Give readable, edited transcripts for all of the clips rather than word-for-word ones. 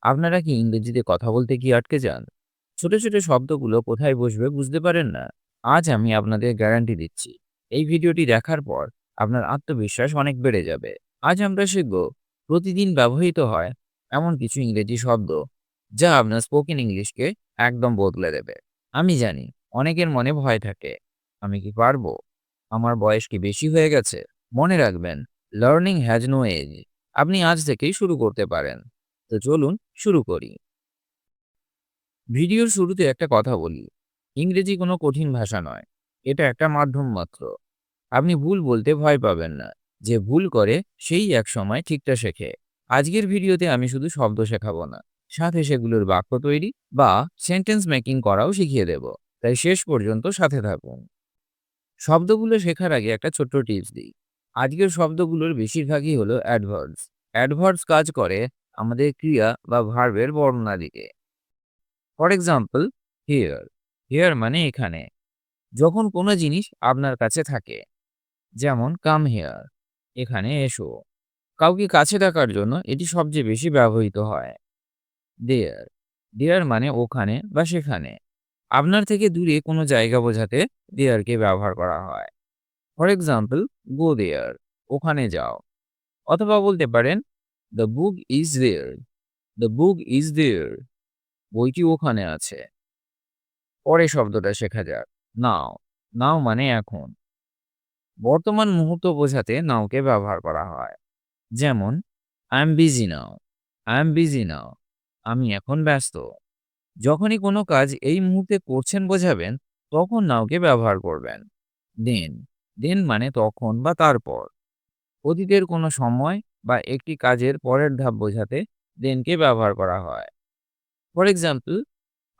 আপনারা কি ইংরেজিতে কথা বলতে গিয়ে আটকে যান? ছোট ছোট শব্দগুলো কোথায় বসবে বুঝতে পারেন না? আজ আমি আপনাদের গ্যারান্টি দিচ্ছি, এই ভিডিওটি দেখার পর আপনার আত্মবিশ্বাস অনেক বেড়ে যাবে। আজ আমরা শিখব প্রতিদিন ব্যবহৃত হয় এমন কিছু ইংরেজি শব্দ যা আপনার স্পোকেন ইংলিশকে একদম বদলে দেবে। আমি জানি অনেকের মনে ভয় থাকে, আমি কি পারবো? আমার বয়স কি বেশি হয়ে গেছে? মনে রাখবেন, লার্নিং হ্যাজ নো এজ। আপনি আজ থেকেই শুরু করতে পারেন। তো চলুন শুরু করি। ভিডিওর শুরুতে একটা কথা বলি, ইংরেজি কোনো কঠিন ভাষা নয়, এটা একটা মাধ্যম মাত্র। আপনি ভুল বলতে ভয় পাবেন না, যে ভুল করে সেই এক সময় ঠিকটা শেখে। আজকের ভিডিওতে আমি শুধু শব্দ শেখাবো না, সাথে সেগুলোর বাক্য তৈরি বা সেন্টেন্স মেকিং করাও শিখিয়ে দেব। তাই শেষ পর্যন্ত সাথে থাকুন। শব্দগুলো শেখার আগে একটা ছোট্ট টিপস দিই। আজকের শব্দগুলোর বেশিরভাগই হলো অ্যাডভার্বস। অ্যাডভার্বস কাজ করে আমাদের ক্রিয়া বা ভার্বের বর্ণনা দিতে। For example, here. হিয়ার মানে এখানে, যখন কোনো জিনিস আপনার কাছে থাকে। যেমন কাম হিয়ার, এখানে এসো। কাউকে কাছে ডাকার জন্য এটি সবচেয়ে বেশি ব্যবহৃত হয়। দেয়ার। দেয়ার মানে ওখানে বা সেখানে। আপনার থেকে দূরে কোনো জায়গা বোঝাতে দেয়ারকে ব্যবহার করা হয়। ফর এক্সাম্পল, গো দেয়ার, ওখানে যাও। অথবা বলতে পারেন, the book is there. The book is there, বইটি ওখানে আছে। পরে শব্দটা শেখা যাক, নাও। নাও মানে এখন। বর্তমান মুহূর্ত বোঝাতে নাওকে ব্যবহার করা হয়। যেমন, I am busy now. I am busy now, আমি এখন ব্যস্ত। যখনই কোনো কাজ এই মুহূর্তে করছেন বোঝাবেন, তখন নাওকে ব্যবহার করবেন। দেন। দেন মানে তখন বা তারপর। অতীতের কোনো সময় বা একটি কাজের পরের ধাপ বোঝাতে দেনকে ব্যবহার করা হয়। For example,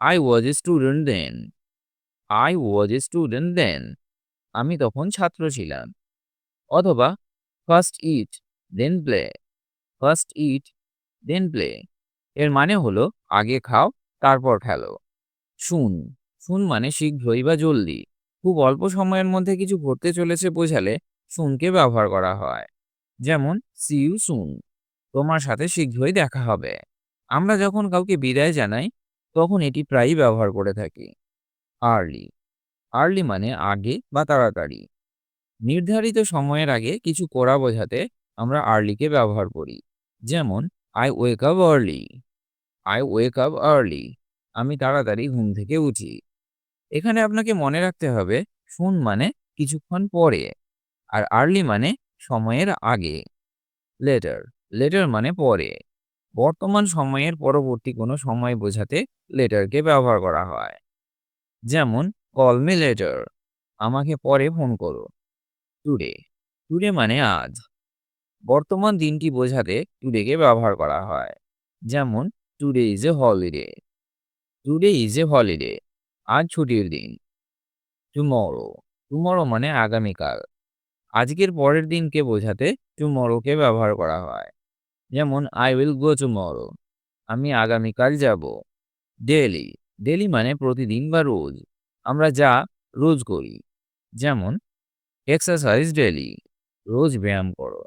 I was a student then. I was a student then, আমি তখন ছাত্র ছিলাম। অথবা, first eat then play. First eat then play, এর মানে হলো আগে খাও তারপর খেলো। শুন। শুন মানে শীঘ্রই বা জলদি। খুব অল্প সময়ের মধ্যে কিছু ঘটতে চলেছে বোঝালে শুনকে ব্যবহার করা হয়। যেমন, সি ইউ সুন, তোমার সাথে শীঘ্রই দেখা হবে। আমরা যখন কাউকে বিদায় জানাই, তখন এটি প্রায়ই ব্যবহার করে থাকি। আর্লি। আর্লি মানে আগে বা তাড়াতাড়ি। নির্ধারিত সময়ের আগে কিছু করা বোঝাতে আমরা আর্লিকে ব্যবহার করি। যেমন, I wake up early. I wake up early, আমি তাড়াতাড়ি ঘুম থেকে উঠি। এখানে আপনাকে মনে রাখতে হবে, শুন মানে কিছুক্ষণ পরে, আর আর্লি মানে সময়ের আগে। লেটার। লেটার মানে পরে। বর্তমান সময়ের পরবর্তী কোনো সময় বোঝাতে লেটারকে ব্যবহার করা হয়। যেমন, কল মি লেটার, আমাকে পরে ফোন করো। টুডে। টুডে মানে আজ। বর্তমান দিনটি বোঝাতে টুডেকে ব্যবহার করা হয়। যেমন, today is a holiday. Today is a holiday, আজ ছুটির দিন। টুমরো। টুমরো মানে আগামীকাল। আজকের পরের দিনকে বোঝাতে টুমরোকে ব্যবহার করা হয়। যেমন, আই উইল গো টুমরো, আমি আগামীকাল যাব। ডেইলি। ডেইলি মানে প্রতিদিন বা রোজ, আমরা যা রোজ করি। যেমন, এক্সারসাইজ ডেইলি, রোজ ব্যায়াম করো।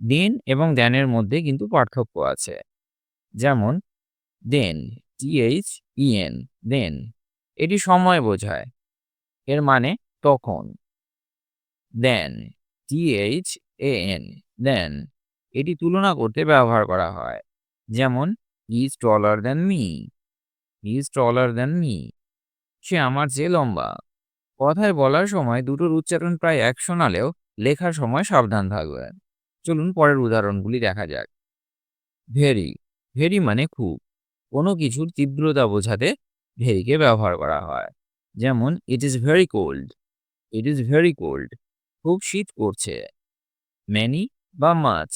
দিন এবং দেনের মধ্যে কিন্তু পার্থক্য আছে। যেমন, দেন, THEN, দেন, এটি সময় বোঝায়, এর মানে তখন। দেন, THAN, দেন, এটি তুলনা করতে ব্যবহার করা হয়। যেমন, he is taller than me. He is taller than me, সে আমার চেয়ে লম্বা। কথায় বলার সময় দুটোর উচ্চারণ প্রায় এক শোনালেও লেখার সময় সাবধান থাকবেন। চলুন পরের উদাহরণগুলি দেখা যাক। ভেরি। ভেরি মানে খুব। কোনো কিছুর তীব্রতা বোঝাতে ভেরিকে ব্যবহার করা হয়। যেমন, it is very cold. It is very cold, খুব শীত করছে। ম্যানি বা মাছ,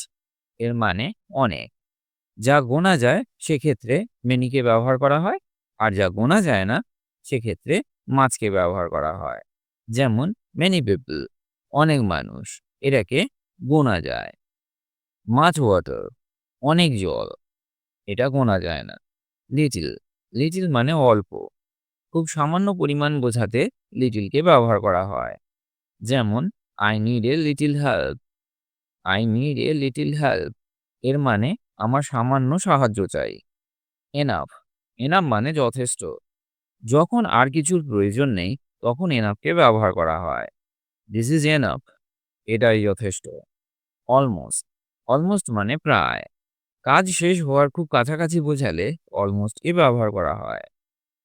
এর মানে অনেক। যা গোনা যায় সেক্ষেত্রে ম্যানিকে ব্যবহার করা হয়, আর যা গোনা যায় না সেক্ষেত্রে মাছকে ব্যবহার করা হয়। যেমন, মেনি পিপল, অনেক মানুষ, এটাকে গোনা যায়। মাছ ওয়াটার, অনেক জল, এটা গোনা যায় না। লিটিল। লিটিল মানে অল্প। খুব সামান্য পরিমাণ বোঝাতে লিটিলকে ব্যবহার করা হয়। যেমন, I need a little help. I need a little help, এর মানে আমার সামান্য সাহায্য চাই। এনাফ। এনাফ মানে যথেষ্ট। যখন আর কিছুর প্রয়োজন নেই তখন এনাফকে ব্যবহার করা হয়। This is enough. এটাই যথেষ্ট। অলমোস্ট। অলমোস্ট মানে প্রায়। কাজ শেষ হওয়ার খুব কাছাকাছি বোঝালে অলমোস্ট কে ব্যবহার করা হয়।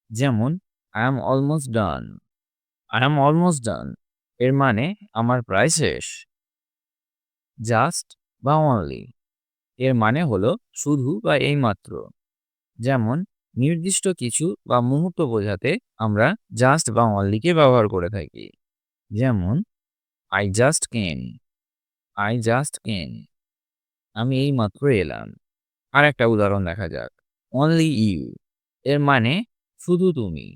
যেমন I am almost done. I am almost done এর মানে আমার প্রায় শেষ। জাস্ট বা অনলি এর মানে হলো শুধু বা এইমাত্র। যেমন নির্দিষ্ট কিছু বা মুহূর্ত বোঝাতে আমরা জাস্ট বা অনলিকে ব্যবহার করে থাকি। যেমন I just came. I just came আমি এইমাত্র এলাম। আর একটা উদাহরণ দেখা যাক। অনলি ইউ এর মানে শুধু তুমি।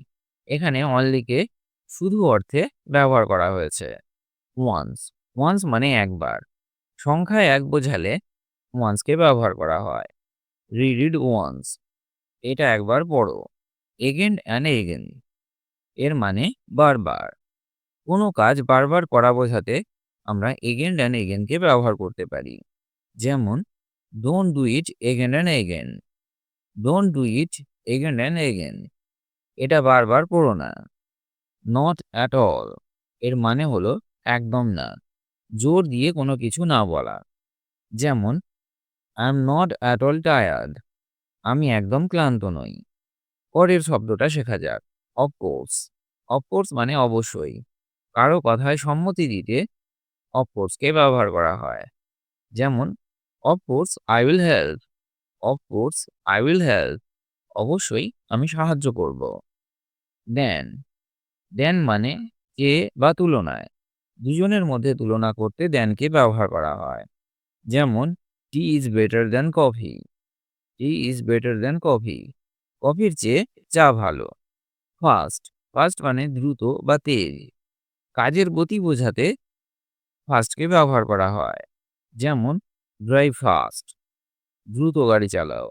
এখানে অনলিকে শুধু অর্থে ব্যবহার করা হয়েছে। ওয়ান্স। ওয়ান্স মানে একবার। সংখ্যায় এক বোঝালে ওয়ান্সকে ব্যবহার করা হয়। রিড ইট ওয়ান্স এটা একবার পড়ো। এগেন অ্যান্ড এগেন এর মানে বারবার। কোনো কাজ বারবার করা বোঝাতে আমরা এগেন অ্যান্ড এগেনকে ব্যবহার করতে পারি। যেমন don't do it again and again. Don't do it again and again এটা বারবার পড়ো না। নট অ্যাট অল এর মানে হলো একদম না, জোর দিয়ে কোনো কিছু না বলা। যেমন I am not at all tired আমি একদম ক্লান্ত নই। পরের শব্দটা শেখা যাক। অফকোর্স। অফকোর্স মানে অবশ্যই। কারো কথায় সম্মতি দিতে অফকোর্সকে ব্যবহার করা হয়। যেমন of course I will help. Of course I will help অবশ্যই আমি সাহায্য করব। দেন। দেন মানে কে বা তুলনায়। দুজনের মধ্যে তুলনা করতে দেনকে ব্যবহার করা হয়। যেমন tea is better than coffee. Tea is better than coffee কফির চেয়ে চা ভালো। ফাস্ট। ফাস্ট মানে দ্রুত বা তেজ। কাজের গতি বোঝাতে ফাস্টকে ব্যবহার করা হয়। যেমন ড্রাইভ ফাস্ট দ্রুত গাড়ি চালাও।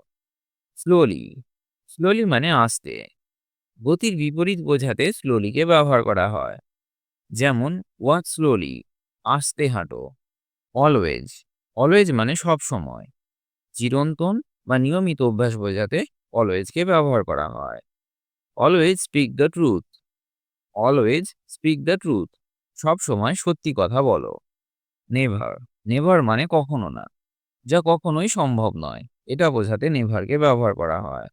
স্লোলি। স্লোলি মানে আস্তে। গতির বিপরীত বোঝাতে স্লোলিকে ব্যবহার করা হয়। যেমন ওয়াক স্লোলি আস্তে হাঁটো। অলওয়েজ। অলওয়েজ মানে সব সময়। চিরন্তন বা নিয়মিত অভ্যাস বোঝাতে অলওয়েজকে ব্যবহার করা হয়। Always speak the truth. Always speak the truth সব সময় সত্যি কথা বলো। নেভার। নেভার মানে কখনো না, যা কখনোই সম্ভব নয়। এটা বোঝাতে নেভারকে ব্যবহার করা হয়।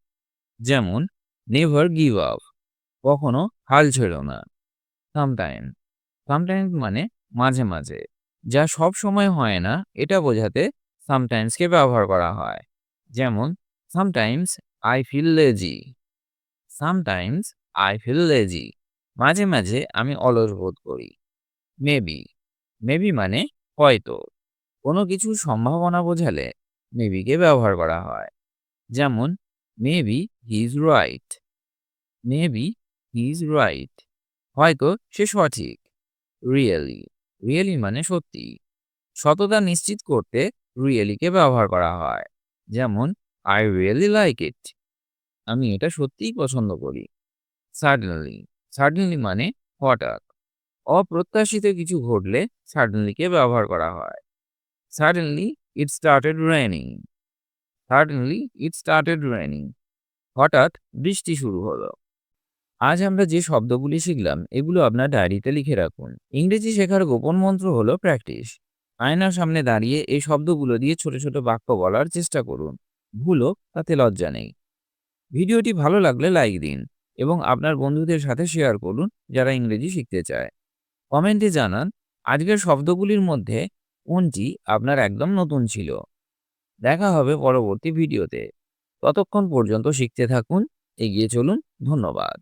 যেমন নেভার গিভ আপ কখনো হাল ছেড়ো না। সামটাইম। সামটাইমস মানে মাঝে মাঝে, যা সব সময় হয় না এটা বোঝাতে সামটাইমসকে ব্যবহার করা হয়। যেমন sometimes I feel lazy. Sometimes I feel lazy মাঝে মাঝে আমি অলস বোধ করি। মেবি। মেবি মানে হয়তো। কোনো কিছুর সম্ভাবনা বোঝালে মেবিকে ব্যবহার করা হয়। যেমন maybe he is right. Maybe he is right হয়তো সে সঠিক। রিয়েলি। রিয়েলি মানে সত্যি। সততা নিশ্চিত করতে রিয়েলিকে ব্যবহার করা হয়। যেমন আই রিয়েলি লাইক ইট আমি এটা সত্যিই পছন্দ করি। সাডেনলি। সাডেনলি মানে হঠাৎ। অপ্রত্যাশিত কিছু ঘটলে সাডেনলিকে ব্যবহার করা হয়। Suddenly it started raining. Suddenly it started raining হঠাৎ বৃষ্টি শুরু হলো। আজ আমরা যে শব্দগুলি শিখলাম এগুলো আপনার ডায়েরিতে লিখে রাখুন। ইংরেজি শেখার গোপন মন্ত্র হলো প্র্যাকটিস। আয়নার সামনে দাঁড়িয়ে এই শব্দগুলো দিয়ে ছোট ছোট বাক্য বলার চেষ্টা করুন। ভুলও তাতে লজ্জা নেই। ভিডিওটি ভালো লাগলে লাইক দিন এবং আপনার বন্ধুদের সাথে শেয়ার করুন যারা ইংরেজি শিখতে চায়। কমেন্টে জানান আজকের শব্দগুলির মধ্যে কোনটি আপনার একদম নতুন ছিল। দেখা হবে পরবর্তী ভিডিওতে। ততক্ষণ পর্যন্ত শিখতে থাকুন, এগিয়ে চলুন। ধন্যবাদ।